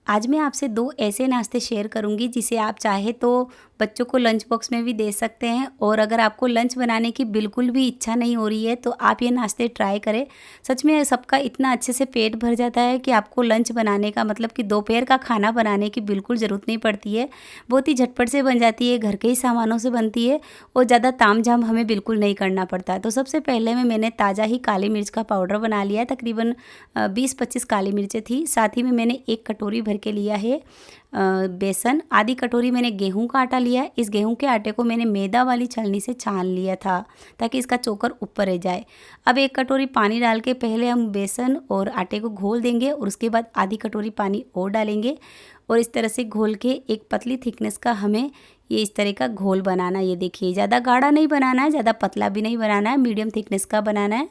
आज मैं आपसे 2 ऐसे नाश्ते शेयर करूँगी जिसे आप चाहे तो बच्चों को लंच बॉक्स में भी दे सकते हैं, और अगर आपको लंच बनाने की बिल्कुल भी इच्छा नहीं हो रही है तो आप ये नाश्ते ट्राई करें। सच में सबका इतना अच्छे से पेट भर जाता है कि आपको लंच बनाने का मतलब कि दोपहर का खाना बनाने की बिल्कुल ज़रूरत नहीं पड़ती है। बहुत ही झटपट से बन जाती है, घर के ही सामानों से बनती है और ज़्यादा तामझाम हमें बिल्कुल नहीं करना पड़ता। तो सबसे पहले मैंने ताज़ा ही काली मिर्च का पाउडर बना लिया है, तकरीबन 20-25 काली मिर्चें थी। साथ ही में मैंने 1 कटोरी भर के लिया है बेसन, आधी कटोरी मैंने गेहूं का आटा लिया है। इस गेहूं के आटे को मैंने मैदा वाली छलनी से छान लिया था ताकि इसका चोकर ऊपर रह जाए। अब 1 कटोरी पानी डाल के पहले हम बेसन और आटे को घोल देंगे और उसके बाद आधी कटोरी पानी और डालेंगे और इस तरह से घोल के एक पतली थिकनेस का हमें ये इस तरह का घोल बनाना है। ये देखिए, ज़्यादा गाढ़ा नहीं बनाना है, ज़्यादा पतला भी नहीं बनाना है, मीडियम थिकनेस का बनाना है।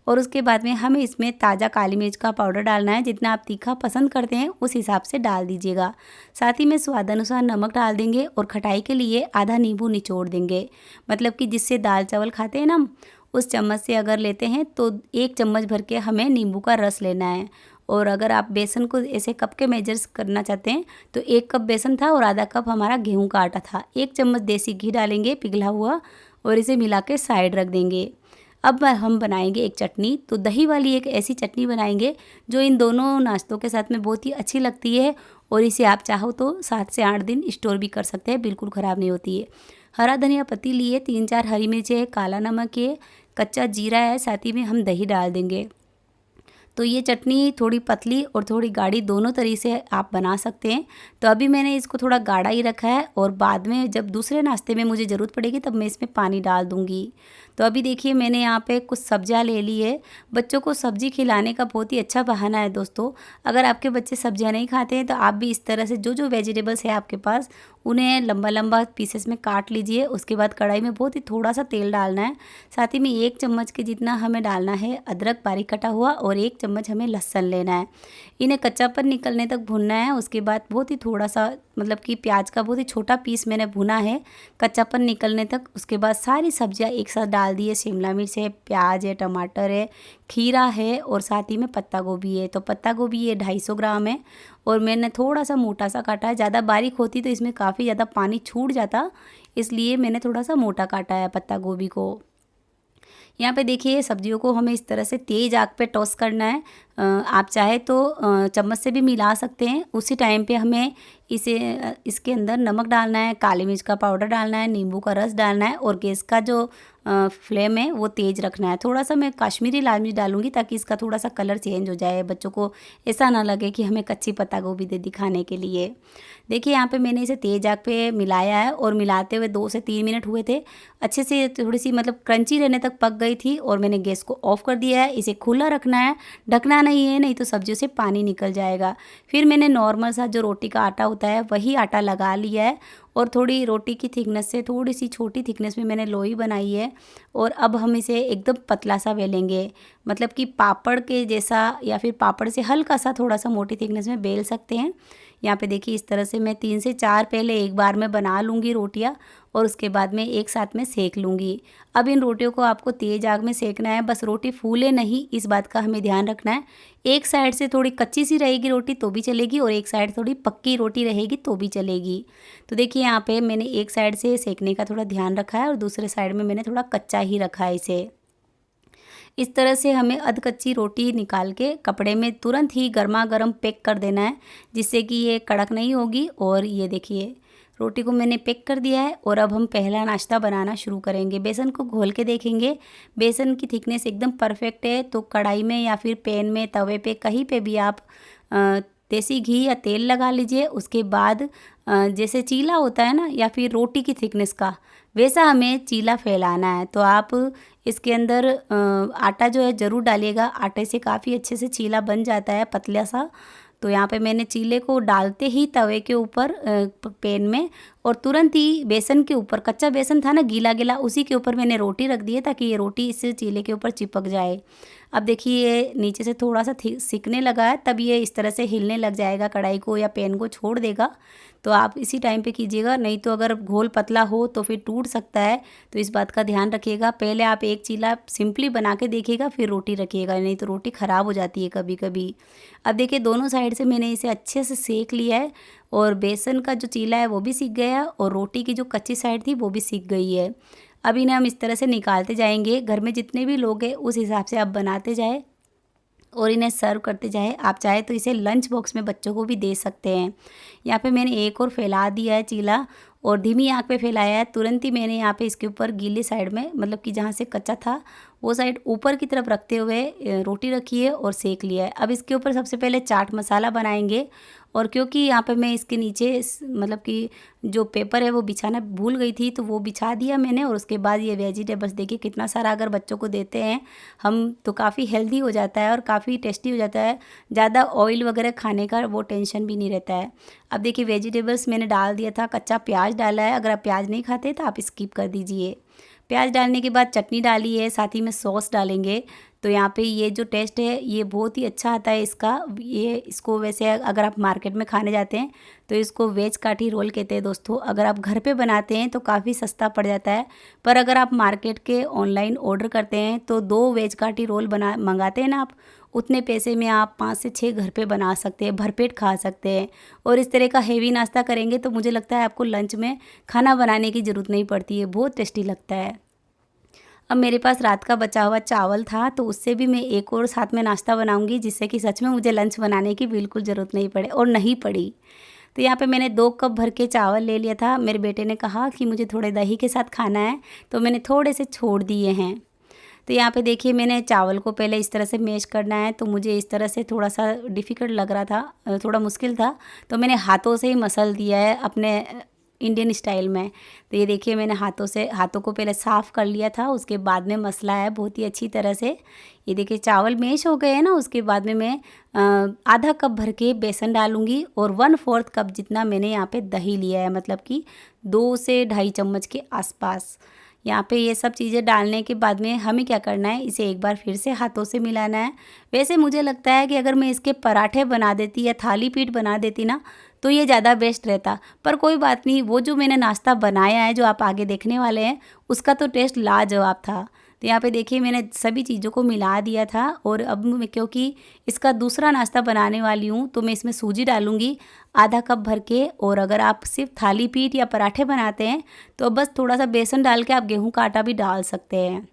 और उसके बाद में हमें इसमें ताज़ा काली मिर्च का पाउडर डालना है। जितना आप तीखा पसंद करते हैं उस हिसाब से डाल दीजिएगा। साथ ही में स्वाद अनुसार नमक डाल देंगे और खटाई के लिए आधा नींबू निचोड़ देंगे। मतलब कि जिससे दाल चावल खाते हैं ना हम, उस चम्मच से अगर लेते हैं तो 1 चम्मच भर के हमें नींबू का रस लेना है। और अगर आप बेसन को ऐसे कप के मेजर्स करना चाहते हैं तो 1 कप बेसन था और आधा कप हमारा गेहूं का आटा था। 1 चम्मच देसी घी डालेंगे पिघला हुआ और इसे मिला के साइड रख देंगे। अब हम बनाएंगे एक चटनी। तो दही वाली एक ऐसी चटनी बनाएंगे जो इन दोनों नाश्तों के साथ में बहुत ही अच्छी लगती है और इसे आप चाहो तो 7 से 8 दिन स्टोर भी कर सकते हैं, बिल्कुल ख़राब नहीं होती है। हरा धनिया पत्ती लिए, 3-4 हरी मिर्चें है, काला नमक है, कच्चा जीरा है, साथ ही में हम दही डाल देंगे। तो ये चटनी थोड़ी पतली और थोड़ी गाढ़ी दोनों तरीके से आप बना सकते हैं। तो अभी मैंने इसको थोड़ा गाढ़ा ही रखा है और बाद में जब दूसरे नाश्ते में मुझे ज़रूरत पड़ेगी तब मैं इसमें पानी डाल दूँगी। तो अभी देखिए, मैंने यहाँ पे कुछ सब्जियाँ ले ली है। बच्चों को सब्ज़ी खिलाने का बहुत ही अच्छा बहाना है दोस्तों। अगर आपके बच्चे सब्जियाँ नहीं खाते हैं तो आप भी इस तरह से जो जो वेजिटेबल्स है आपके पास उन्हें लंबा लंबा पीसेस में काट लीजिए। उसके बाद कढ़ाई में बहुत ही थोड़ा सा तेल डालना है। साथ ही में 1 चम्मच के जितना हमें डालना है अदरक बारीक कटा हुआ और 1 चम्मच हमें लहसुन लेना है। इन्हें कच्चापन निकलने तक भुनना है। उसके बाद बहुत ही थोड़ा सा मतलब कि प्याज का बहुत ही छोटा पीस मैंने भुना है कच्चापन निकलने तक। उसके बाद सारी सब्जियां एक साथ डाल दी है। शिमला मिर्च है, प्याज है, टमाटर है, खीरा है और साथ ही में पत्ता गोभी है। तो पत्ता गोभी ये 250 ग्राम है और मैंने थोड़ा सा मोटा सा काटा है। ज़्यादा बारीक होती तो इसमें काफ़ी ज़्यादा पानी छूट जाता, इसलिए मैंने थोड़ा सा मोटा काटा है पत्ता गोभी को। यहाँ पे देखिए, सब्जियों को हमें इस तरह से तेज़ आग पे टॉस करना है। आप चाहे तो चम्मच से भी मिला सकते हैं। उसी टाइम पे हमें इसके अंदर नमक डालना है, काली मिर्च का पाउडर डालना है, नींबू का रस डालना है और गैस का जो फ्लेम है वो तेज़ रखना है। थोड़ा सा मैं कश्मीरी लाल मिर्च डालूंगी ताकि इसका थोड़ा सा कलर चेंज हो जाए, बच्चों को ऐसा ना लगे कि हमें कच्ची पत्ता गोभी दे दिखाने के लिए। देखिए, यहाँ पे मैंने इसे तेज़ आग पे मिलाया है और मिलाते हुए 2 से 3 मिनट हुए थे। अच्छे से थोड़ी सी मतलब क्रंची रहने तक पक गई थी और मैंने गैस को ऑफ कर दिया है। इसे खुला रखना है, ढकना नहीं है, नहीं तो सब्जियों से पानी निकल जाएगा। फिर मैंने नॉर्मल सा जो रोटी का आटा होता है वही आटा लगा लिया है और थोड़ी रोटी की थिकनेस से थोड़ी सी छोटी थिकनेस में मैंने लोई बनाई है। और अब हम इसे एकदम पतला सा बेलेंगे, मतलब कि पापड़ के जैसा या फिर पापड़ से हल्का सा थोड़ा सा मोटी थिकनेस में बेल सकते हैं। यहाँ पे देखिए, इस तरह से मैं 3 से 4 पहले एक बार में बना लूँगी रोटियाँ और उसके बाद में एक साथ में सेक लूँगी। अब इन रोटियों को आपको तेज़ आग में सेकना है, बस रोटी फूले नहीं, इस बात का हमें ध्यान रखना है। एक साइड से थोड़ी कच्ची सी रहेगी रोटी तो भी चलेगी और एक साइड थोड़ी पक्की रोटी रहेगी तो भी चलेगी। तो देखिए, यहाँ पे मैंने एक साइड से सेकने का थोड़ा ध्यान रखा है और दूसरे साइड में मैंने थोड़ा कच्चा ही रखा है इसे। इस तरह से हमें अध कच्ची रोटी निकाल के कपड़े में तुरंत ही गर्मा गर्म पैक कर देना है, जिससे कि ये कड़क नहीं होगी। और ये देखिए, रोटी को मैंने पैक कर दिया है और अब हम पहला नाश्ता बनाना शुरू करेंगे। बेसन को घोल के देखेंगे, बेसन की थिकनेस एकदम परफेक्ट है। तो कढ़ाई में या फिर पैन में, तवे पे, कहीं पे भी आप देसी घी या तेल लगा लीजिए। उसके बाद जैसे चीला होता है ना या फिर रोटी की थिकनेस का, वैसा हमें चीला फैलाना है। तो आप इसके अंदर आटा जो है ज़रूर डालिएगा। आटे से काफ़ी अच्छे से चीला बन जाता है पतला सा। तो यहाँ पे मैंने चीले को डालते ही तवे के ऊपर पैन में और तुरंत ही बेसन के ऊपर, कच्चा बेसन था ना गीला गीला, उसी के ऊपर मैंने रोटी रख दी है ताकि ये रोटी इस चीले के ऊपर चिपक जाए। अब देखिए ये नीचे से थोड़ा सा सिकने लगा है, तब ये इस तरह से हिलने लग जाएगा, कढ़ाई को या पैन को छोड़ देगा। तो आप इसी टाइम पे कीजिएगा, नहीं तो अगर घोल पतला हो तो फिर टूट सकता है, तो इस बात का ध्यान रखिएगा। पहले आप एक चीला सिंपली बना के देखिएगा, फिर रोटी रखिएगा, नहीं तो रोटी ख़राब हो जाती है कभी कभी। अब देखिए दोनों साइड से मैंने इसे अच्छे से सेक लिया है और बेसन का जो चीला है वो भी सीख गया और रोटी की जो कच्ची साइड थी वो भी सीख गई है। अब इन्हें हम इस तरह से निकालते जाएंगे। घर में जितने भी लोग हैं उस हिसाब से आप बनाते जाए और इन्हें सर्व करते जाए। आप चाहे तो इसे लंच बॉक्स में बच्चों को भी दे सकते हैं। यहाँ पे मैंने एक और फैला दिया है चीला और धीमी आंच पे फैलाया है। तुरंत ही मैंने यहाँ पे इसके ऊपर गीली साइड में, मतलब कि जहाँ से कच्चा था वो साइड ऊपर की तरफ रखते हुए रोटी रखी है और सेक लिया है। अब इसके ऊपर सबसे पहले चाट मसाला बनाएंगे और क्योंकि यहाँ पे मैं इसके नीचे मतलब कि जो पेपर है वो बिछाना भूल गई थी, तो वो बिछा दिया मैंने। और उसके बाद ये वेजिटेबल्स देखिए कितना सारा अगर बच्चों को देते हैं हम तो काफ़ी हेल्दी हो जाता है और काफ़ी टेस्टी हो जाता है। ज़्यादा ऑयल वगैरह खाने का वो टेंशन भी नहीं रहता है। अब देखिए वेजिटेबल्स मैंने डाल दिया था, कच्चा प्याज डाला है। अगर आप प्याज नहीं खाते तो आप स्किप कर दीजिए। प्याज डालने के बाद चटनी डाली है, साथ ही में सॉस डालेंगे। तो यहाँ पे ये जो टेस्ट है ये बहुत ही अच्छा आता है इसका। ये इसको वैसे अगर आप मार्केट में खाने जाते हैं तो इसको वेज काठी रोल कहते हैं दोस्तों। अगर आप घर पे बनाते हैं तो काफ़ी सस्ता पड़ जाता है, पर अगर आप मार्केट के ऑनलाइन ऑर्डर करते हैं तो 2 वेज काठी रोल मंगाते हैं ना आप, उतने पैसे में आप 5 से 6 घर पे बना सकते हैं, भरपेट खा सकते हैं। और इस तरह का हेवी नाश्ता करेंगे तो मुझे लगता है आपको लंच में खाना बनाने की ज़रूरत नहीं पड़ती है, बहुत टेस्टी लगता है। अब मेरे पास रात का बचा हुआ चावल था तो उससे भी मैं एक और साथ में नाश्ता बनाऊंगी, जिससे कि सच में मुझे लंच बनाने की बिल्कुल ज़रूरत नहीं पड़े, और नहीं पड़ी। तो यहाँ पे मैंने 2 कप भर के चावल ले लिया था। मेरे बेटे ने कहा कि मुझे थोड़े दही के साथ खाना है, तो मैंने थोड़े से छोड़ दिए हैं। तो यहाँ पे देखिए मैंने चावल को पहले इस तरह से मैश करना है, तो मुझे इस तरह से थोड़ा सा डिफ़िकल्ट लग रहा था, थोड़ा मुश्किल था, तो मैंने हाथों से ही मसल दिया है अपने इंडियन स्टाइल में। तो ये देखिए मैंने हाथों को पहले साफ़ कर लिया था, उसके बाद में मसला है बहुत ही अच्छी तरह से। ये देखिए चावल मैश हो गए हैं ना। उसके बाद में मैं आधा कप भर के बेसन डालूंगी और 1/4 कप जितना मैंने यहाँ पे दही लिया है, मतलब कि 2 से ढाई चम्मच के आसपास। यहाँ पे ये सब चीज़ें डालने के बाद में हमें क्या करना है, इसे एक बार फिर से हाथों से मिलाना है। वैसे मुझे लगता है कि अगर मैं इसके पराठे बना देती या थाली पीठ बना देती ना तो ये ज़्यादा बेस्ट रहता, पर कोई बात नहीं, वो जो मैंने नाश्ता बनाया है जो आप आगे देखने वाले हैं उसका तो टेस्ट लाजवाब था। तो यहाँ पे देखिए मैंने सभी चीज़ों को मिला दिया था और अब मैं क्योंकि इसका दूसरा नाश्ता बनाने वाली हूँ तो मैं इसमें सूजी डालूँगी आधा कप भर के। और अगर आप सिर्फ थाली पीठ या पराठे बनाते हैं तो बस थोड़ा सा बेसन डाल के आप गेहूं का आटा भी डाल सकते हैं।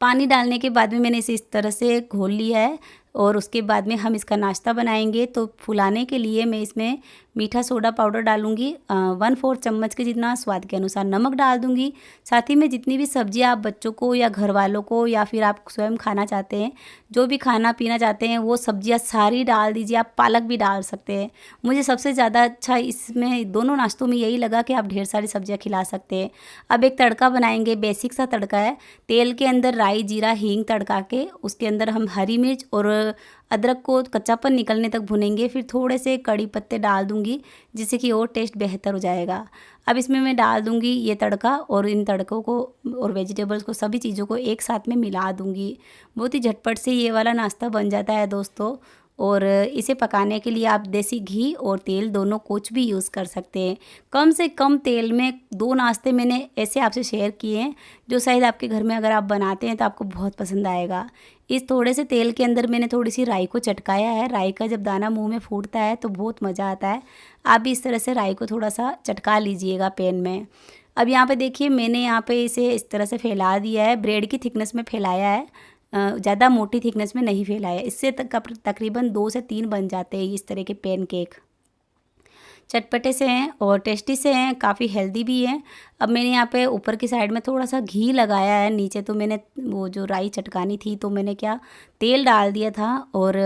पानी डालने के बाद में मैंने इसे इस तरह से घोल लिया है और उसके बाद में हम इसका नाश्ता बनाएंगे। तो फुलाने के लिए मैं इसमें मीठा सोडा पाउडर डालूंगी, 1/4 चम्मच के जितना, स्वाद के अनुसार नमक डाल दूंगी। साथ ही में जितनी भी सब्जियां आप बच्चों को या घर वालों को या फिर आप स्वयं खाना चाहते हैं, जो भी खाना पीना चाहते हैं वो सब्जियां सारी डाल दीजिए। आप पालक भी डाल सकते हैं। मुझे सबसे ज़्यादा अच्छा इसमें दोनों नाश्तों में यही लगा कि आप ढेर सारी सब्जियाँ खिला सकते हैं। अब एक तड़का बनाएंगे, बेसिक सा तड़का है। तेल के अंदर राई जीरा हींग तड़का के उसके अंदर हम हरी मिर्च और अदरक को कच्चापन निकलने तक भुनेंगे। फिर थोड़े से कड़ी पत्ते डाल दूंगी जिससे कि और टेस्ट बेहतर हो जाएगा। अब इसमें मैं डाल दूंगी ये तड़का और इन तड़कों को और वेजिटेबल्स को, सभी चीज़ों को एक साथ में मिला दूंगी। बहुत ही झटपट से ये वाला नाश्ता बन जाता है दोस्तों। और इसे पकाने के लिए आप देसी घी और तेल दोनों कुछ भी यूज़ कर सकते हैं। कम से कम तेल में 2 नाश्ते मैंने ऐसे आपसे शेयर किए हैं जो शायद आपके घर में अगर आप बनाते हैं तो आपको बहुत पसंद आएगा। इस थोड़े से तेल के अंदर मैंने थोड़ी सी राई को चटकाया है। राई का जब दाना मुंह में फूटता है तो बहुत मज़ा आता है। आप भी इस तरह से राई को थोड़ा सा चटका लीजिएगा पैन में। अब यहाँ पे देखिए मैंने यहाँ पे इसे इस तरह से फैला दिया है, ब्रेड की थिकनेस में फैलाया है, ज़्यादा मोटी थिकनेस में नहीं फैलाया। इससे तकरीबन 2 से 3 बन जाते हैं इस तरह के पैनकेक। चटपटे से हैं और टेस्टी से हैं, काफ़ी हेल्दी भी हैं। अब मैंने यहाँ पे ऊपर की साइड में थोड़ा सा घी लगाया है। नीचे तो मैंने वो जो राई चटकानी थी तो मैंने क्या तेल डाल दिया था और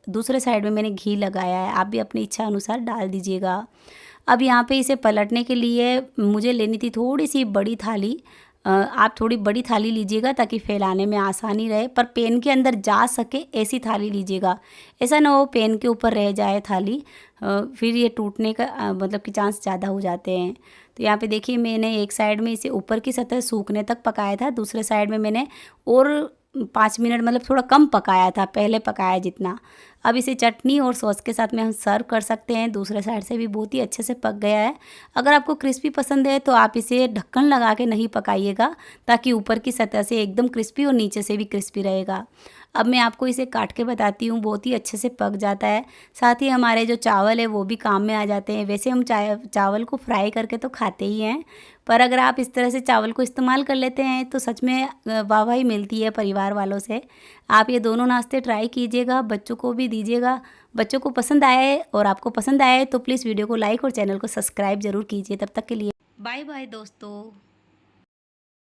दूसरे साइड में मैंने घी लगाया है। आप भी अपनी इच्छा अनुसार डाल दीजिएगा। अब यहाँ पे इसे पलटने के लिए मुझे लेनी थी थोड़ी सी बड़ी थाली। आप थोड़ी बड़ी थाली लीजिएगा ताकि फैलाने में आसानी रहे, पर पेन के अंदर जा सके ऐसी थाली लीजिएगा। ऐसा ना हो पेन के ऊपर रह जाए थाली, फिर ये टूटने का मतलब कि चांस ज़्यादा हो जाते हैं। तो यहाँ पे देखिए मैंने एक साइड में इसे ऊपर की सतह सूखने तक पकाया था, दूसरे साइड में मैंने और 5 मिनट मतलब थोड़ा कम पकाया था, पहले पकाया जितना। अब इसे चटनी और सॉस के साथ में हम सर्व कर सकते हैं। दूसरे साइड से भी बहुत ही अच्छे से पक गया है। अगर आपको क्रिस्पी पसंद है तो आप इसे ढक्कन लगा के नहीं पकाइएगा, ताकि ऊपर की सतह से एकदम क्रिस्पी और नीचे से भी क्रिस्पी रहेगा। अब मैं आपको इसे काट के बताती हूँ, बहुत ही अच्छे से पक जाता है। साथ ही हमारे जो चावल है वो भी काम में आ जाते हैं। वैसे हम चावल को फ्राई करके तो खाते ही हैं, पर अगर आप इस तरह से चावल को इस्तेमाल कर लेते हैं तो सच में वाहवाही मिलती है परिवार वालों से। आप ये दोनों नाश्ते ट्राई कीजिएगा, बच्चों को भी दीजिएगा। बच्चों को पसंद आए और आपको पसंद आए तो प्लीज़ वीडियो को लाइक और चैनल को सब्सक्राइब ज़रूर कीजिए। तब तक के लिए बाय बाय दोस्तों।